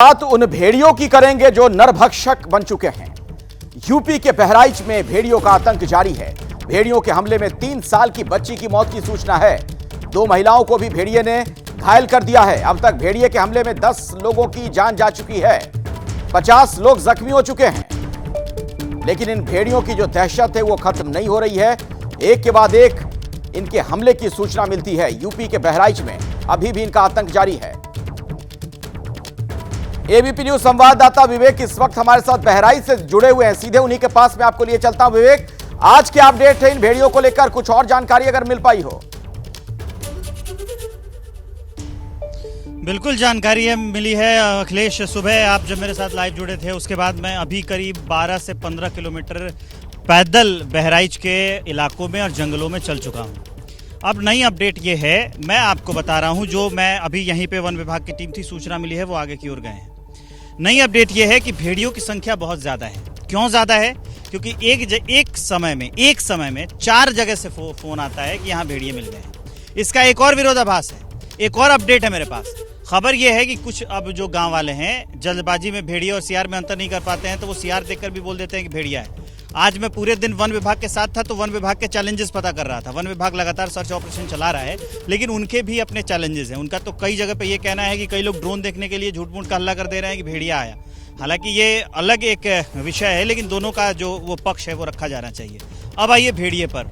बात उन भेड़ियों की करेंगे जो नरभक्षक बन चुके हैं। यूपी के बहराइच में भेड़ियों का आतंक जारी है। भेड़ियों के हमले में 3 साल की बच्ची की मौत की सूचना है। 2 महिलाओं को भी भेड़िए ने घायल कर दिया है। अब तक भेड़िए के हमले में 10 लोगों की जान जा चुकी है। 50 लोग जख्मी हो चुके हैं। लेकिन इन भेड़ियों की जो दहशत है वो खत्म नहीं हो रही है। एक के बाद एक इनके हमले की सूचना मिलती है। यूपी के बहराइच में अभी भी इनका आतंक जारी है। एबीपी न्यूज संवाददाता विवेक इस वक्त हमारे साथ बहराइच से जुड़े हुए हैं। सीधे उन्हीं के पास मैं आपको लिए चलता हूं। विवेक, आज क्या अपडेट है इन भेड़ियों को लेकर? कुछ और जानकारी अगर मिल पाई हो। बिल्कुल जानकारी है मिली है अखिलेश। सुबह आप जब मेरे साथ लाइव जुड़े थे उसके बाद मैं अभी करीब 12 से 15 किलोमीटर पैदल बहराइच के इलाकों में और जंगलों में चल चुका हूं। अब नई अपडेट ये है, मैं आपको बता रहा हूं, जो मैं अभी यहीं पे वन विभाग की टीम थी, सूचना मिली है, वो आगे की ओर गए हैं। नई अपडेट ये है कि भेड़ियों की संख्या बहुत ज्यादा है। क्यों ज्यादा है? क्योंकि एक समय में 4 जगह से फोन आता है कि यहाँ भेड़िए मिल गए हैं। इसका एक और विरोधाभास है, एक और अपडेट है मेरे पास। खबर यह है कि कुछ अब जो गांव वाले हैं जल्दबाजी में भेड़िया और सियार में अंतर नहीं कर पाते हैं, तो वो सियार देखकर भी बोल देते हैं कि भेड़िया है। आज मैं पूरे दिन वन विभाग के साथ था, तो वन विभाग के चैलेंजेस पता कर रहा था। वन विभाग लगातार सर्च ऑपरेशन चला रहा है, लेकिन उनके भी अपने चैलेंजेस हैं। उनका तो कई जगह पे ये कहना है कि कई लोग ड्रोन देखने के लिए झूठ मूठ का हल्ला कर दे रहे हैं कि भेड़िया आया। हालांकि ये अलग एक विषय है, लेकिन दोनों का जो वो पक्ष है वो रखा जाना चाहिए। अब आइए भेड़िए पर।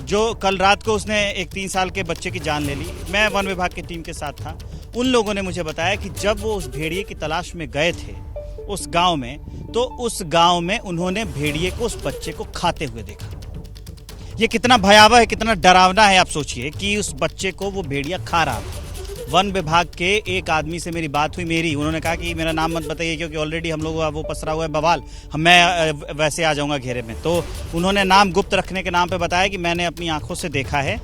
जो कल रात को उसने एक 3 साल के बच्चे की जान ले ली। मैं वन विभाग की टीम के साथ था। उन लोगों ने मुझे बताया कि जब वो उस भेड़िए की तलाश में गए थे उस गांव में, तो उस गांव में उन्होंने भेड़िए को, उस बच्चे को खाते हुए देखा। ये कितना भयावह है, कितना डरावना है। आप सोचिए कि उस बच्चे को वो भेड़िया खा रहा था। वन विभाग के एक आदमी से मेरी बात हुई, उन्होंने कहा कि मेरा नाम मत बताइए क्योंकि ऑलरेडी हम लोग वो पसरा हुआ है बवाल, मैं वैसे आ जाऊंगा घेरे में। तो उन्होंने नाम गुप्त रखने के नाम पे बताया कि मैंने अपनी आंखों से देखा है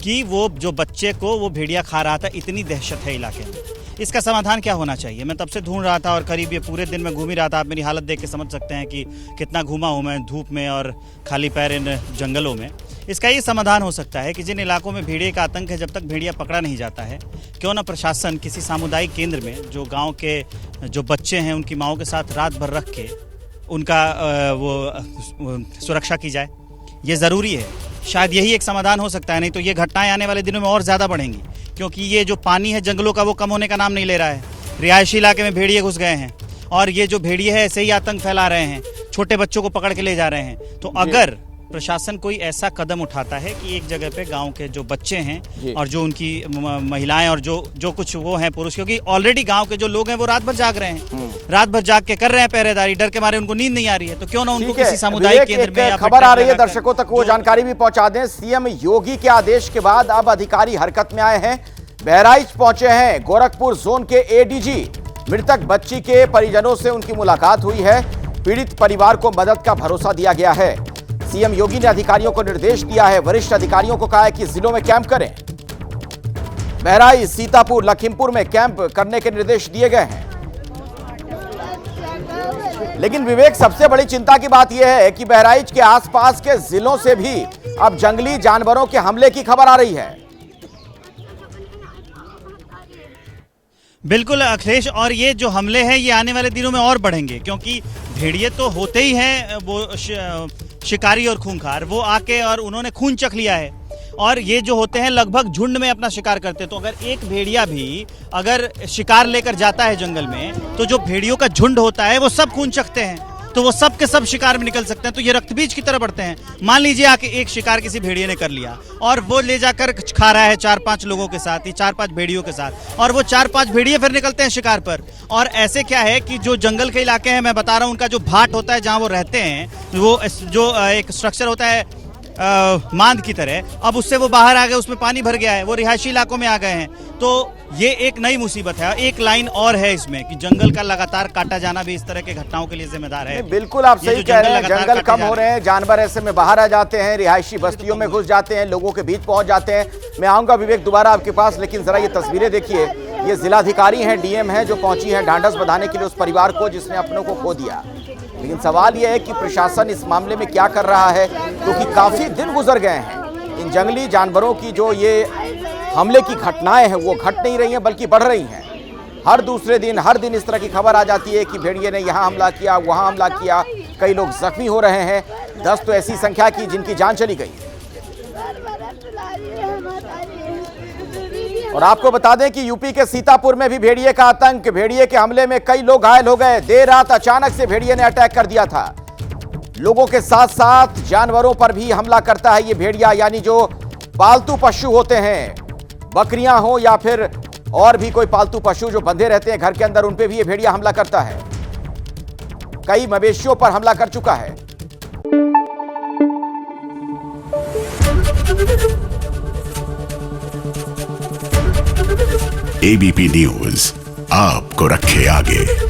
कि वो जो बच्चे को वो भेड़िया खा रहा था। इतनी दहशत है इलाके में। इसका समाधान क्या होना चाहिए? मैं तब से ढूंढ रहा था और करीब ये पूरे दिन में घूम ही रहा था। आप मेरी हालत देख के समझ सकते हैं कि कितना घूमा हूँ मैं धूप में और खाली पैर इन जंगलों में। इसका ये समाधान हो सकता है कि जिन इलाकों में भेड़िए का आतंक है, जब तक भेड़िया पकड़ा नहीं जाता है, क्यों ना प्रशासन किसी सामुदायिक केंद्र में जो गाँव के जो बच्चे हैं उनकी माओं के साथ रात भर रख के उनका वो सुरक्षा की जाए। ये ज़रूरी है। शायद यही एक समाधान हो सकता है। नहीं तो ये घटनाएं आने वाले दिनों में और ज़्यादा बढ़ेंगी, क्योंकि ये जो पानी है जंगलों का वो कम होने का नाम नहीं ले रहा है। रिहायशी इलाके में भेड़िए घुस गए हैं और ये जो भेड़िए है ऐसे ही आतंक फैला रहे हैं, छोटे बच्चों को पकड़ के ले जा रहे हैं। तो अगर प्रशासन कोई ऐसा कदम उठाता है कि एक जगह पे गांव के जो बच्चे हैं और जो उनकी महिलाएं और जो कुछ वो हैं पुरुष, क्योंकि ऑलरेडी गांव के जो लोग हैं वो रात भर जाग रहे हैं, रात भर जाग के कर रहे हैं पहरेदारी, डर के मारे उनको नींद नहीं आ रही है। तो क्यों ना उनको किसी सामुदायिक केंद्र में खबर आ रही है, दर्शकों तक वो जानकारी भी पहुंचा दें। सीएम योगी के आदेश के बाद अब अधिकारी हरकत में आए हैं। बहराइच पहुंचे हैं गोरखपुर जोन के एडीजी। मृतक बच्ची के परिजनों से उनकी मुलाकात हुई है। पीड़ित परिवार को मदद का भरोसा दिया गया है। सीएम योगी ने अधिकारियों को निर्देश दिया है, वरिष्ठ अधिकारियों को कहा है कि जिलों में कैंप करें। बहराइच, सीतापुर, लखीमपुर में कैंप करने के निर्देश दिए गए हैं। लेकिन विवेक, सबसे बड़ी चिंता की बात यह है कि बहराइच के आसपास के जिलों से भी अब जंगली जानवरों के हमले की खबर आ रही है। बिल्कुल अखिलेश, और ये जो हमले हैं ये आने वाले दिनों में और बढ़ेंगे, क्योंकि भेड़िए तो होते ही हैं वो शिकारी और खूंखार। वो आके और उन्होंने खून चख लिया है, और ये जो होते हैं लगभग झुंड में अपना शिकार करते हैं। तो अगर एक भेड़िया भी अगर शिकार लेकर जाता है जंगल में, तो जो भेड़ियों का झुंड होता है वो सब खून चखते हैं, तो वो सब के सब शिकार में निकल सकते हैं। तो ये रक्तबीज की तरह बढ़ते हैं। मान लीजिए आके एक शिकार किसी भेड़िए ने कर लिया और वो ले जाकर खा रहा है 4-5 लोगों के साथ, 4-5 भेड़ियों के साथ, और वो 4-5 भेड़िए फिर निकलते हैं शिकार पर। और ऐसे क्या है कि जो जंगल के इलाके हैं, मैं बता रहा हूं, उनका जो भाट होता है जहां वो रहते हैं, वो जो एक स्ट्रक्चर होता है मांद की तरह, अब उससे वो बाहर आ गए, उसमें पानी भर गया है, वो रिहायशी इलाकों में आ गए हैं। तो ये एक नई मुसीबत है। एक लाइन और है इसमें कि जंगल का लगातार काटा जाना भी इस तरह के घटनाओं के लिए जिम्मेदार है। बिल्कुल आप सही कह रहे हैं। जंगल कम हो रहे हैं, जानवर ऐसे में बाहर आ जाते हैं, रिहायशी बस्तियों में घुस जाते हैं, लोगों के बीच पहुंच जाते हैं। मैं आऊंगा विवेक दोबारा आपके पास, लेकिन जरा ये तस्वीरें देखिए। ये जिलाधिकारी हैं, डीएम हैं, जो पहुंची हैं ढांढस बंधाने के लिए उस परिवार को जिसने अपनों को खो दिया। लेकिन सवाल यह है कि प्रशासन इस मामले में क्या कर रहा है, क्योंकि काफी दिन गुजर गए हैं। इन जंगली जानवरों की जो ये हमले की घटनाएं हैं वो घट नहीं रही हैं बल्कि बढ़ रही हैं। हर दूसरे दिन हर दिन इस तरह की खबर आ जाती है कि भेड़िए ने यहां हमला किया, वहां हमला किया, कई लोग जख्मी हो रहे हैं। 10 तो ऐसी संख्या की जिनकी जान चली गई। और आपको बता दें कि यूपी के सीतापुर में भी भेड़िए का आतंक, भेड़िए के हमले में कई लोग घायल हो गए। देर रात अचानक से भेड़िए ने अटैक कर दिया था। लोगों के साथ साथ जानवरों पर भी हमला करता है ये भेड़िया, यानी जो पालतू पशु होते हैं, बकरियां हो या फिर और भी कोई पालतू पशु जो बंधे रहते हैं घर के अंदर, उन पे भी ये भेड़िया हमला करता है। कई मवेशियों पर हमला कर चुका है। एबीपी न्यूज आपको रखे आगे।